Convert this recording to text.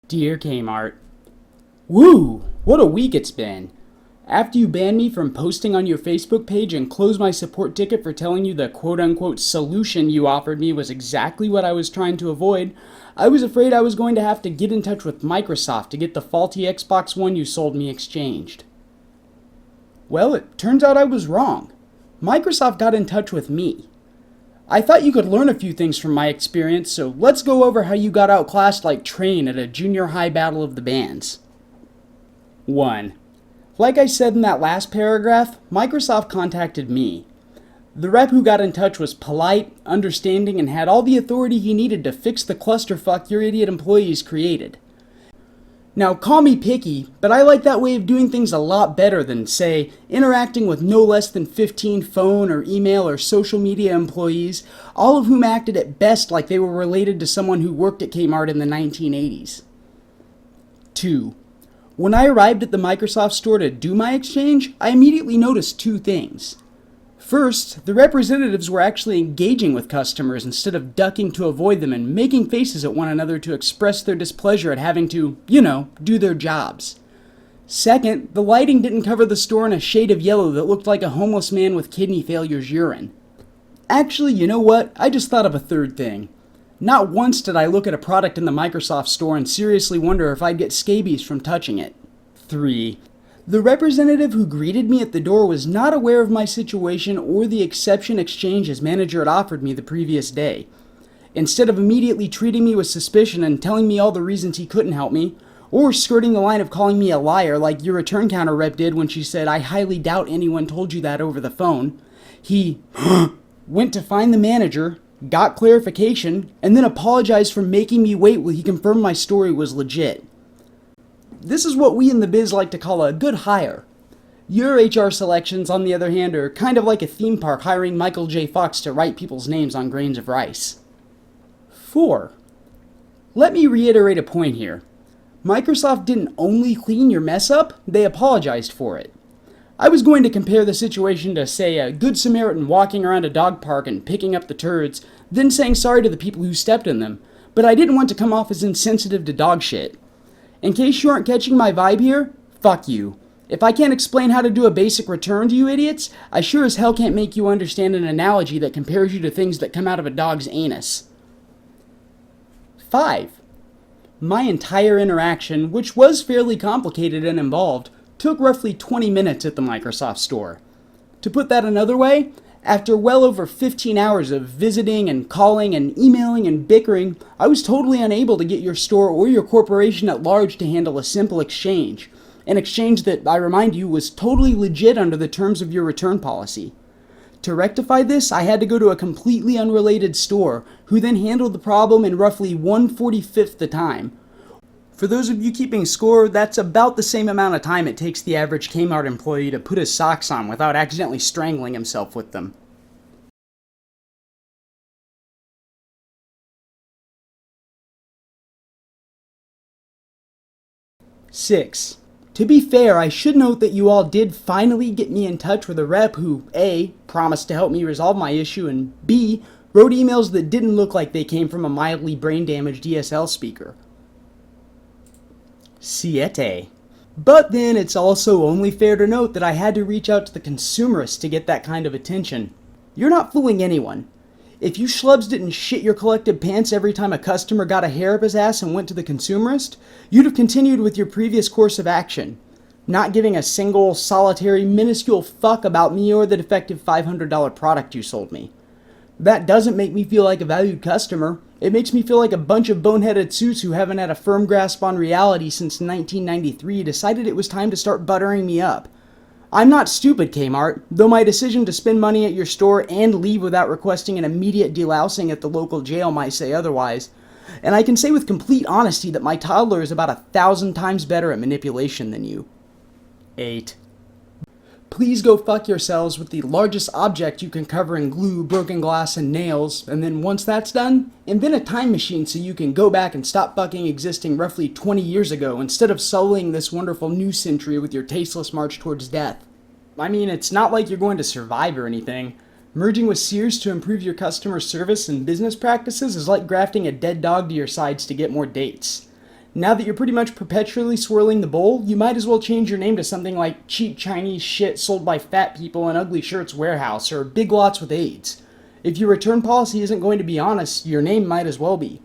Dear Kmart, woo! What a week it's been. After you banned me from posting on your Facebook page and closed my support ticket for telling you the quote-unquote solution you offered me was exactly what I was trying to avoid, I was afraid I was going to have to get in touch with Microsoft to get the faulty Xbox One you sold me exchanged. Well, it turns out I was wrong. Microsoft got in touch with me. I thought you could learn a few things from my experience, so let's go over how you got outclassed like Train at a junior high battle of the bands. 1. Like I said in that last paragraph, Microsoft contacted me. The rep who got in touch was polite, understanding, and had all the authority he needed to fix the clusterfuck your idiot employees created. Now, call me picky, but I like that way of doing things a lot better than, say, interacting with no less than 15 phone or email or social media employees, all of whom acted at best like they were related to someone who worked at Kmart in the 1980s. 2. When I arrived at the Microsoft store to do my exchange, I immediately noticed two things. First, the representatives were actually engaging with customers instead of ducking to avoid them and making faces at one another to express their displeasure at having to, do their jobs. Second, the lighting didn't cover the store in a shade of yellow that looked like a homeless man with kidney failure's urine. Actually, you know what? I just thought of a third thing. Not once did I look at a product in the Microsoft store and seriously wonder if I'd get scabies from touching it. 3. The representative who greeted me at the door was not aware of my situation or the exception exchange his manager had offered me the previous day. Instead of immediately treating me with suspicion and telling me all the reasons he couldn't help me, or skirting the line of calling me a liar like your return counter rep did when she said, "I highly doubt anyone told you that over the phone," he went to find the manager, got clarification, and then apologized for making me wait while he confirmed my story was legit. This is what we in the biz like to call a good hire. Your HR selections, on the other hand, are kind of like a theme park hiring Michael J. Fox to write people's names on grains of rice. 4. Let me reiterate a point here. Microsoft didn't only clean your mess up, they apologized for it. I was going to compare the situation to, say, a Good Samaritan walking around a dog park and picking up the turds, then saying sorry to the people who stepped in them, but I didn't want to come off as insensitive to dog shit. In case you aren't catching my vibe here, fuck you. If I can't explain how to do a basic return to you idiots, I sure as hell can't make you understand an analogy that compares you to things that come out of a dog's anus. 5. My entire interaction, which was fairly complicated and involved, took roughly 20 minutes at the Microsoft store. To put that another way, after well over 15 hours of visiting and calling and emailing and bickering, I was totally unable to get your store or your corporation at large to handle a simple exchange. An exchange that, I remind you, was totally legit under the terms of your return policy. To rectify this, I had to go to a completely unrelated store, who then handled the problem in roughly 1/45th the time. For those of you keeping score, that's about the same amount of time it takes the average Kmart employee to put his socks on without accidentally strangling himself with them. 6. To be fair, I should note that you all did finally get me in touch with a rep who, A, promised to help me resolve my issue, and B, wrote emails that didn't look like they came from a mildly brain-damaged DSL speaker. 7. But then it's also only fair to note that I had to reach out to the consumerist to get that kind of attention. You're not fooling anyone. If you schlubs didn't shit your collective pants every time a customer got a hair up his ass and went to the consumerist, you'd have continued with your previous course of action, not giving a single, solitary, minuscule fuck about me or the defective $500 product you sold me. That doesn't make me feel like a valued customer. It makes me feel like a bunch of boneheaded suits who haven't had a firm grasp on reality since 1993 decided it was time to start buttering me up. I'm not stupid, Kmart, though my decision to spend money at your store and leave without requesting an immediate delousing at the local jail might say otherwise. And I can say with complete honesty that my toddler is about 1,000 times better at manipulation than you. 8. Please go fuck yourselves with the largest object you can cover in glue, broken glass, and nails, and then once that's done, invent a time machine so you can go back and stop fucking existing roughly 20 years ago instead of sullying this wonderful new century with your tasteless march towards death. I mean, it's not like you're going to survive or anything. Merging with Sears to improve your customer service and business practices is like grafting a dead dog to your sides to get more dates. Now that you're pretty much perpetually swirling the bowl, you might as well change your name to something like Cheap Chinese Shit Sold by Fat People in Ugly Shirts Warehouse or Big Lots with AIDS. If your return policy isn't going to be honest, your name might as well be.